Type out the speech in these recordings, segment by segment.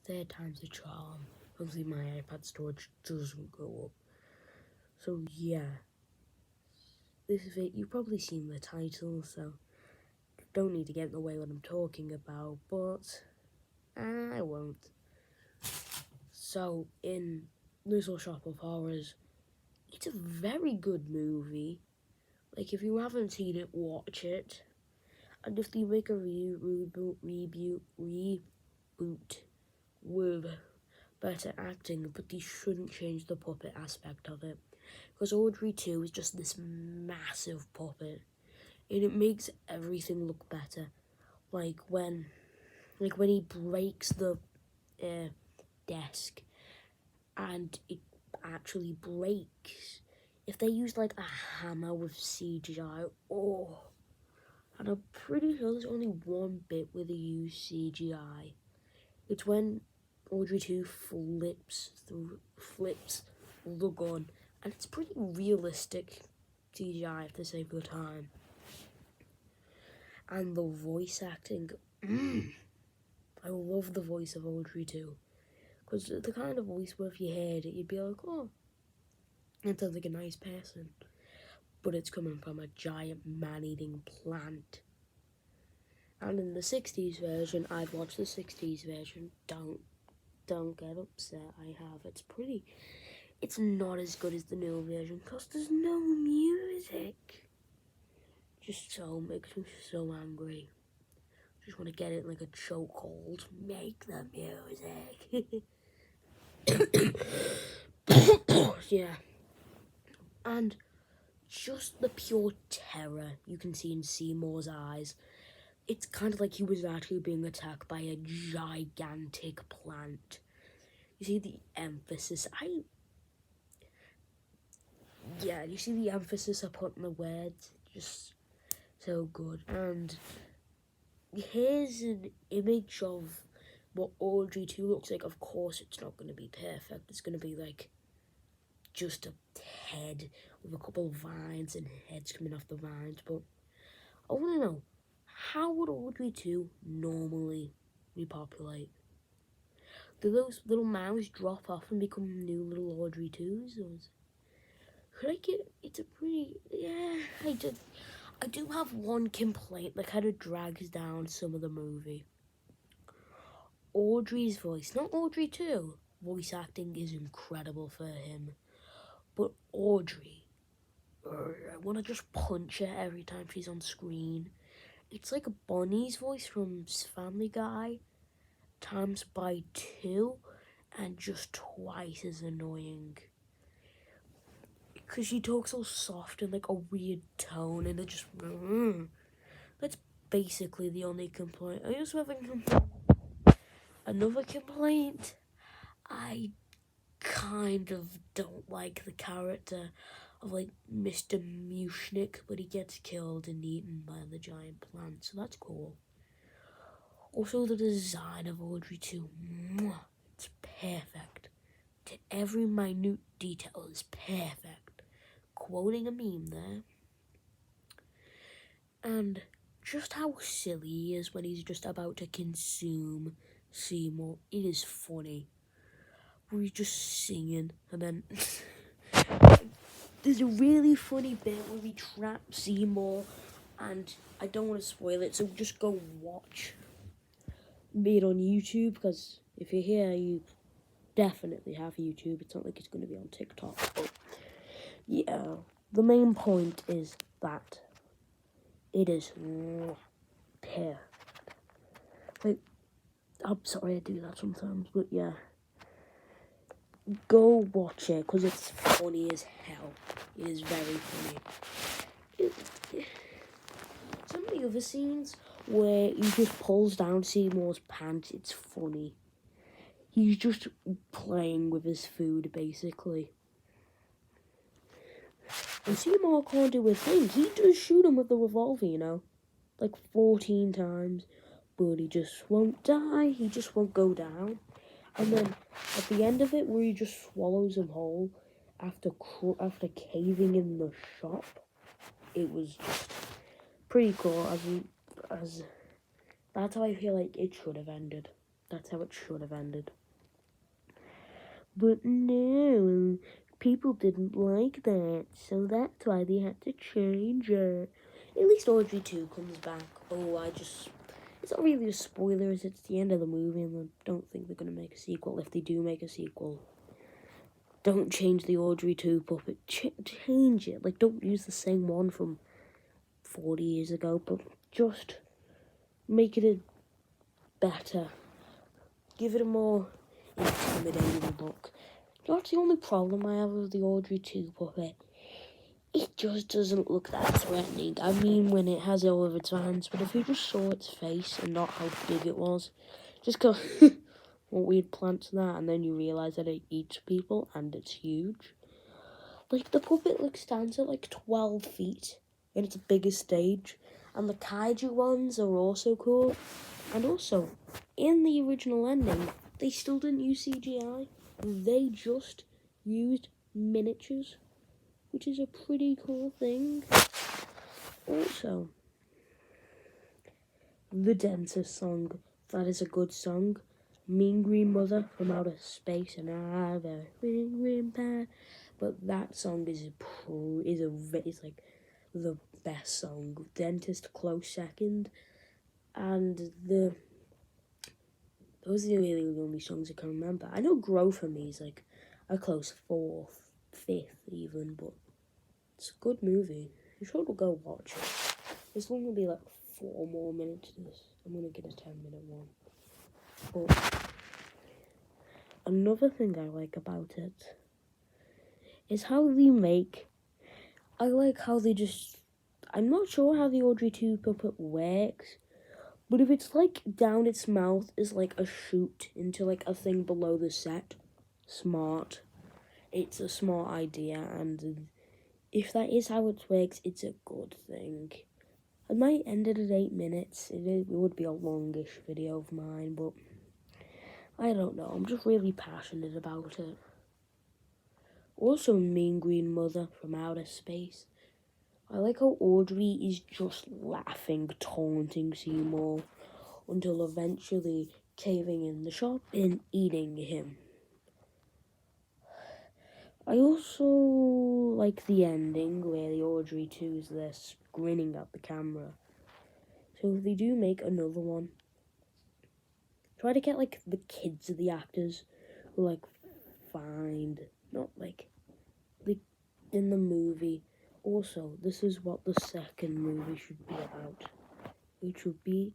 third time's the charm. Hopefully my iPad storage doesn't go up. So yeah, this is it. You've probably seen the title, so don't need to get in the way what I'm talking about, but I won't. So in Little Shop of Horrors, it's a very good movie. Like, if you haven't seen it, watch it. And if they make a reboot with better acting, but they shouldn't change the puppet aspect of it. Because Audrey 2 is just this massive puppet. And it makes everything look better. Like when he breaks the desk and it actually breaks. If they use like a hammer with CGI, and I'm pretty sure there's only one bit where they use CGI. It's when Audrey 2 flips the gun, and it's pretty realistic CGI at the same time. And the voice acting, I love the voice of Audrey 2. Because the kind of voice where if you heard it, you'd be like, oh, that sounds like a nice person. But it's coming from a giant man-eating plant. And in the 60s version, I've watched the 60s version. Don't get upset, I have. It's not as good as the new version because there's no music. Just makes me so angry. Just want to get it like a chokehold. Make the music. Yeah. And just the pure terror you can see in Seymour's eyes. It's kind of like he was actually being attacked by a gigantic plant. You see the emphasis. You see the emphasis I put in the words. Just so good. And here's an image of what Audrey 2 looks like. Of course, it's not going to be perfect. It's going to be like just a head with a couple of vines and heads coming off the vines. But I want to know, how would Audrey 2 normally repopulate? Do those little mouths drop off and become new little Audrey 2s? It's a pretty, yeah, I do have one complaint that kind of drags down some of the movie. Audrey's voice, not Audrey 2, voice acting is incredible for him. But Audrey, I want to just punch her every time she's on screen. It's like Bonnie's voice from Family Guy times by 2 and just twice as annoying. Because she talks so soft and like a weird tone and it just... That's basically the only complaint. I just have another complaint. I kind of don't like the character of like Mr. Mushnik, but he gets killed and eaten by the giant plant, so that's cool. Also, the design of Audrey 2, it's perfect. To every minute detail is perfect. Quoting a meme there. And just how silly he is when he's just about to consume Seymour. It is funny. Where he's just singing and then there's a really funny bit where we trap Seymour, and I don't want to spoil it, so just go watch it on YouTube, because if you're here, you definitely have YouTube. It's not like it's going to be on TikTok. But yeah, the main point is that it is perfect. Like, I'm sorry I do that sometimes, but yeah. Go watch it, because it's funny as hell. It is very funny. Some of the other scenes where he just pulls down Seymour's pants, it's funny. He's just playing with his food, basically. And Seymour can't do a thing. He does shoot him with the revolver, like 14 times. But he just won't die. He just won't go down. And then at the end of it, where he just swallows him whole after caving in the shop, it was just pretty cool. As that's how I feel like it should have ended. That's how it should have ended. But no, people didn't like that, so that's why they had to change it. At least Audrey 2 comes back. It's not really a spoiler, as it's the end of the movie, and I don't think they're going to make a sequel. If they do make a sequel, don't change the Audrey 2 puppet. Change it. Like, don't use the same one from 40 years ago, but just make it a better. Give it a more intimidating look. That's the only problem I have with the Audrey 2 puppet. It just doesn't look that threatening. I mean, when it has all of its hands, but if you just saw its face and not how big it was, just go, what weird plant's that? And then you realise that it eats people and it's huge. Like, the puppet stands at like 12 feet in its biggest stage, and the kaiju ones are also cool. And also, in the original ending, they still didn't use CGI. They just used miniatures, which is a pretty cool thing. Also, the Dentist song. That is a good song. Mean Green Mother from Outer Space, and I have a green pie. But that song is like the best song. Dentist close second, and those are really the only songs I can remember. I know Grow for Me is like a close 4th, 5th even, but it's a good movie. You should go watch it. This one will be like 4 more minutes to this. I'm gonna get a 10-minute one. But another thing I like about it is how they make. I like how they just. I'm not sure how the Audrey 2 puppet works, but if it's like down its mouth is like a chute into like a thing below the set, smart. It's a smart idea, and if that is how it works, it's a good thing. I might end it at 8 minutes. It would be a longish video of mine, but I don't know. I'm just really passionate about it. Also, Mean Green Mother from Outer Space. I like how Audrey is just laughing, taunting Seymour, until eventually caving in the shop and eating him. I also like the ending where the Audrey 2 is there grinning at the camera. So if they do make another one, try to get like the kids of the actors who like find, not like in the movie. Also, this is what the second movie should be about. It should be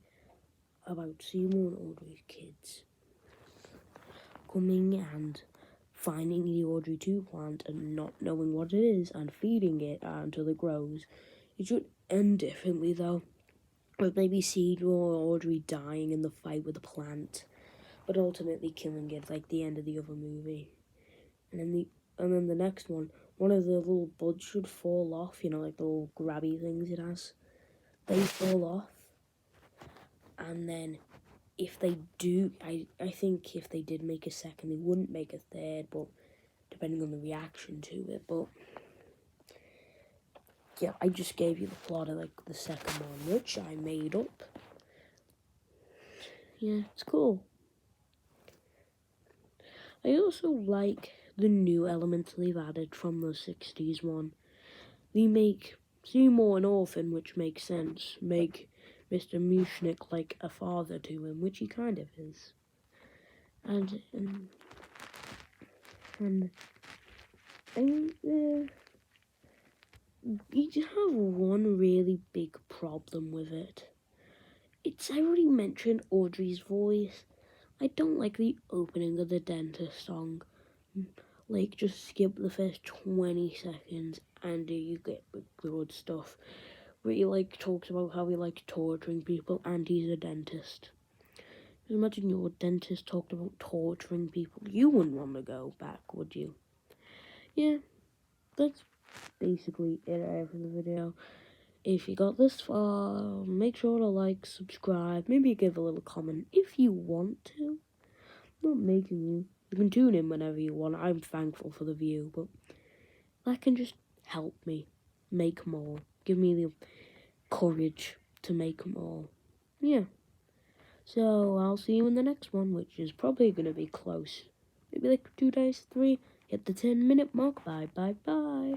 about Seymour and Audrey's kids coming and finding the Audrey 2 plant and not knowing what it is and feeding it until it grows. It should end differently though, with maybe Seymour or Audrey dying in the fight with the plant, but ultimately killing it like the end of the other movie. And then the next one of the little buds should fall off, you know, like the little grabby things it has. They fall off. And then if they do, I think if they did make a second, they wouldn't make a third, but depending on the reaction to it. But yeah, I just gave you the plot of like the second one, which I made up. Yeah, it's cool. I also like the new elements they've added from the 60s one. They make Seymour an orphan, which makes sense. Make Mr. Mushnick like a father to him, which he kind of is. And you have one really big problem with it. I already mentioned Audrey's voice. I don't like the opening of the Dentist song. Like, just skip the first 20 seconds and you get the good stuff. Where he, like, talks about how he likes torturing people and he's a dentist. Imagine your dentist talked about torturing people. You wouldn't want to go back, would you? Yeah, that's basically it for the video. If you got this far, make sure to like, subscribe, maybe give a little comment if you want to. I'm not making you. You can tune in whenever you want. I'm thankful for the view, but that can just help me make more. Give me the courage to make more. Yeah. So I'll see you in the next one, which is probably going to be close. Maybe like 2 days, 3. Hit the 10-minute mark. Bye, bye, bye.